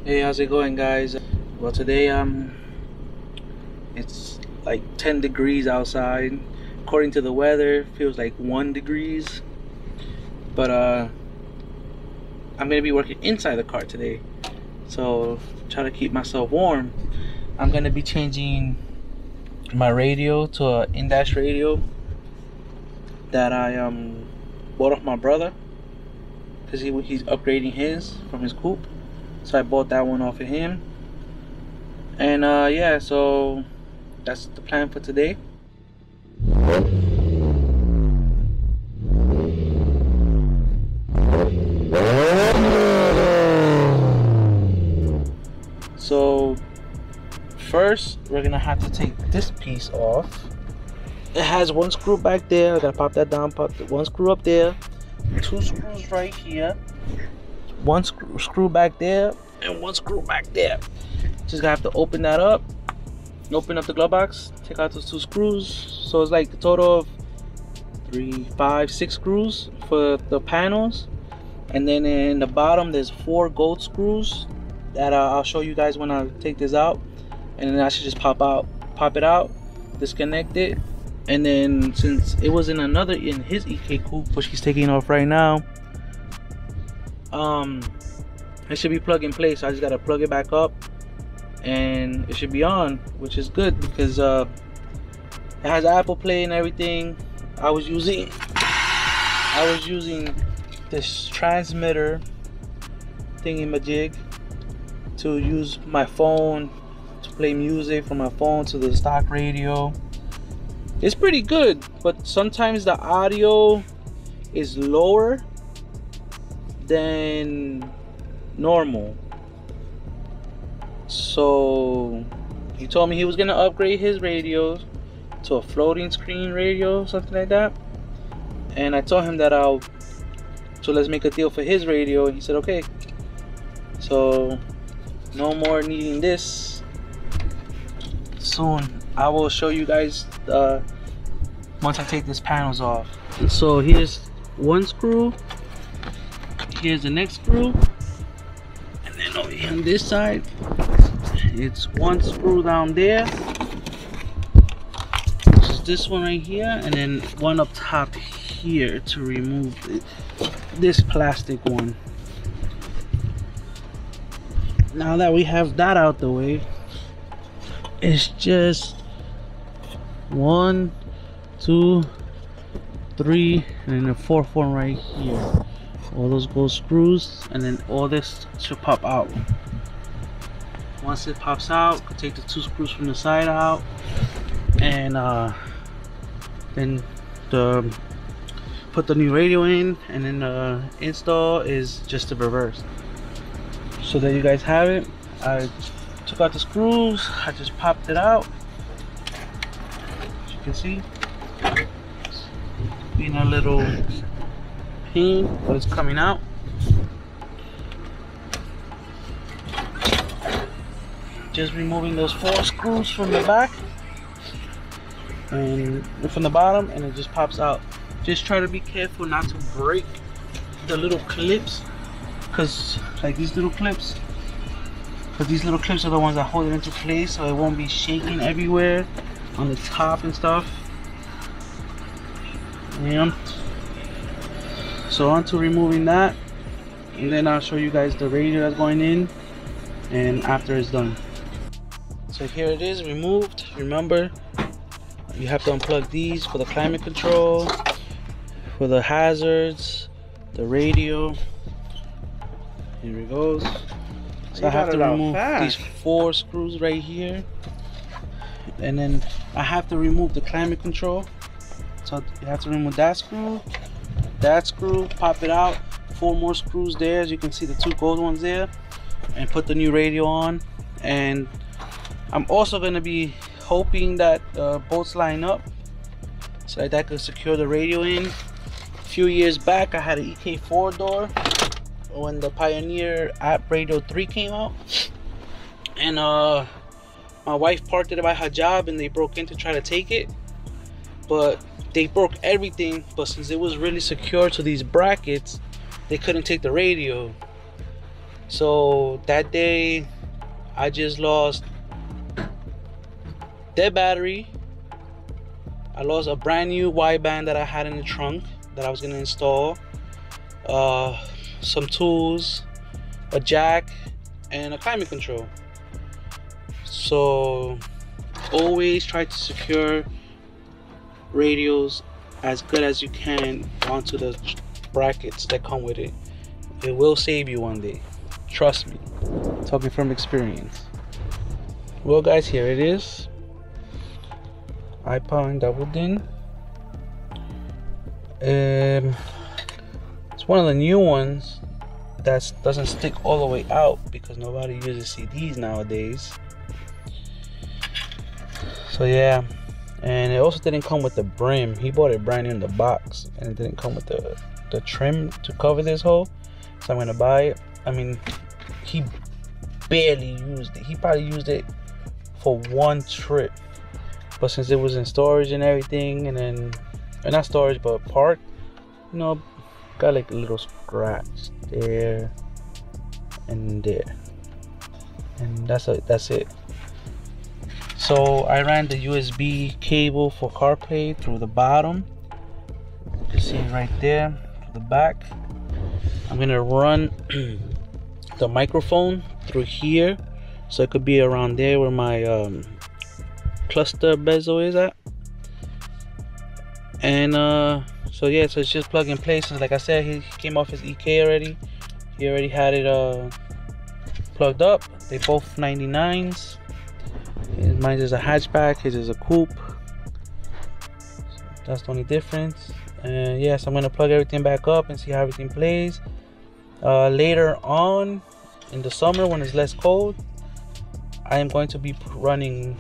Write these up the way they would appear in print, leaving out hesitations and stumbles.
Hey, how's it going, guys? Well, today it's like 10 degrees outside. According to the weather, feels like 1 degrees. But I'm gonna be working inside the car today, so try to keep myself warm. I'm gonna be changing my radio to a in-dash radio that I bought off my brother because he's upgrading his from his coupe. So I bought that one off of him. And yeah, so that's the plan for today. So first we're gonna have to take this piece off. It has one screw back there. I gotta pop that down, pop the one screw up there, 2 screws right here, one screw back there, and 1 screw back there. Just gonna have to open that up, open up the glove box, take out those 2 screws. So it's like a total of 3, 5, 6 screws for the panels. And then in the bottom there's 4 gold screws that I'll show you guys when I take this out. And then I should just pop it out, disconnect it. And then since it was in his EK coupe, which he's taking off right now, it should be plug and play. So I just gotta plug it back up and it should be on, which is good because it has Apple Play and everything. I was using this transmitter thingy-majig to use my phone to play music from my phone to the stock radio. It's pretty good, but sometimes the audio is lower than normal. So he told me he was gonna upgrade his radio to a floating screen radio, something like that. And I told him that so let's make a deal for his radio, and he said okay. So no more needing this. Soon I will show you guys once I take these panels off. So here's 1 screw, here's the next screw, and then over here on this side it's 1 screw down there, which is this one right here, and then 1 up top here to remove this plastic one. Now that we have that out the way, it's just 1, 2, 3, and then the 4th one right here. All those gold screws, and then all this should pop out. Once it pops out, take the 2 screws from the side out, and then put the new radio in, and then the install is just the reverse. So there you guys have it. I took out the screws, I just popped it out, as you can see. Being a little pain, but it's coming out. Just removing those 4 screws from the back and from the bottom, and it just pops out. Just try to be careful not to break the little clips, because like these little clips are the ones that hold it into place, so it won't be shaking everywhere on the top and stuff. Yeah. So on to removing that, and then I'll show you guys the radio that's going in and after it's done. So here it is removed. Remember, you have to unplug these for the climate control, for the hazards, the radio. Here it goes. So I have to remove these 4 screws right here, and then I have to remove the climate control. So you have to remove that screw, pop it out, 4 more screws there, as you can see, the 2 gold ones there, and put the new radio on. And I'm also going to be hoping that bolts line up so that I could secure the radio in. A few years back I had an EK4 door when the Pioneer App Radio 3 came out, and my wife parked it by her job and they broke in to try to take it, but they broke everything. But since it was really secure to these brackets, they couldn't take the radio. So that day I just lost dead battery. I lost a brand new wideband that I had in the trunk that I was gonna install, some tools, a jack, and a climate control. So always try to secure radios as good as you can onto the brackets that come with it. It will save you one day, trust me, talking from experience. Well guys, here it is, iPod double din. It's one of the new ones that doesn't stick all the way out because nobody uses CDs nowadays. So yeah, and it also didn't come with the brim. He bought it brand new in the box, and it didn't come with the trim to cover this hole. So I'm gonna buy it. I mean, he barely used it. He probably used it for one trip, but since it was in storage and everything, and then not storage but parked, you know, got like a little scratch there and there, and that's it. So I ran the USB cable for Carplay through the bottom. You can see it right there to the back. I'm gonna run the microphone through here, so it could be around there where my cluster bezel is at. And so yeah, so it's just plug and play. So like I said, he came off his EK already. He already had it plugged up. They both 99s. Mine is a hatchback, his is a coupe. So that's the only difference. And yes, I'm gonna plug everything back up and see how everything plays. Later on in the summer, when it's less cold, I am going to be running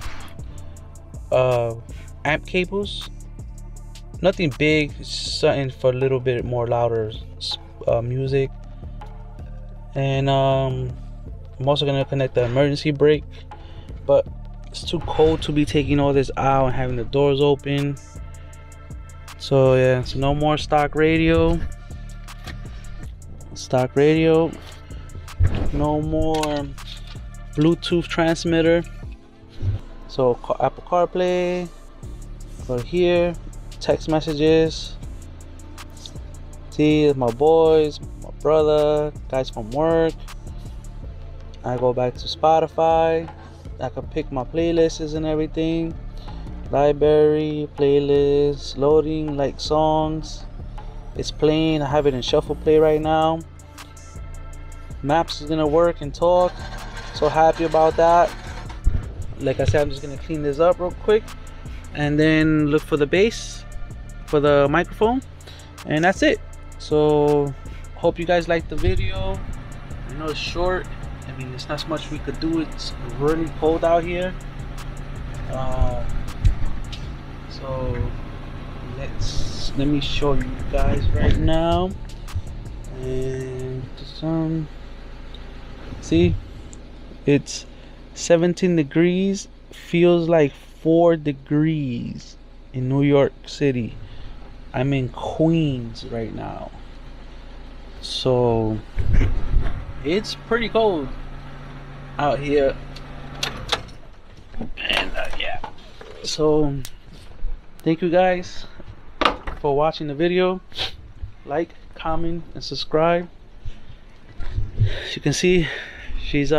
amp cables. Nothing big, something for a little bit more louder music. And I'm also gonna connect the emergency brake, but it's too cold to be taking all this out and having the doors open. So yeah, so no more stock radio, no more Bluetooth transmitter. So Apple CarPlay, go here, text messages. See, my boys, my brother, guys from work. I go back to Spotify. I can pick my playlists and everything. Library, playlists, loading like songs. It's playing. I have it in shuffle play right now. Maps is gonna work and talk. So happy about that. Like I said, I'm just gonna clean this up real quick and then look for the bass for the microphone, and that's it. So hope you guys liked the video. I know it's short. I mean, there's not much we could do. It's really cold out here. So let me show you guys right now. And see, it's 17 degrees. Feels like 4 degrees in New York City. I'm in Queens right now. So it's pretty cold out here. And yeah, so thank you guys for watching the video. Like, comment, and subscribe. As you can see, she's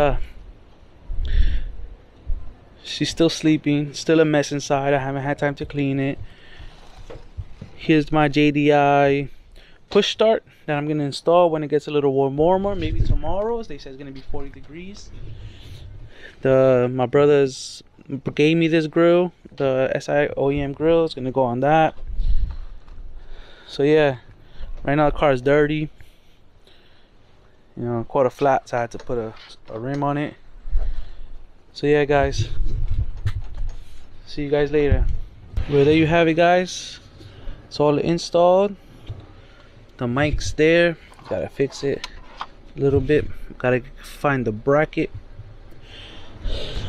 still sleeping, still a mess inside. I haven't had time to clean it. Here's my JDI push start that I'm gonna install when it gets a little warmer, maybe tomorrow. They said it's gonna be 40 degrees. My brothers gave me this grill, the SI OEM grill. It's gonna go on that. So yeah, right now the car is dirty, you know, quarter flat, so I had to put a rim on it. So yeah guys, see you guys later. Well, there you have it guys. It's all installed. The mic's there. Gotta fix it a little bit. Gotta find the bracket.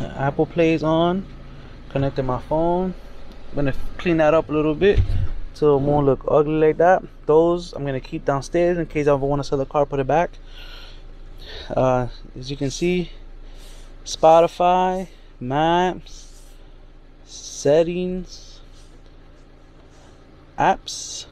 Apple Play's on. Connected my phone. I'm gonna clean that up a little bit so it won't look ugly like that. Those I'm gonna keep downstairs in case I ever want to sell the car, put it back. as you can see, Spotify, maps, settings, apps,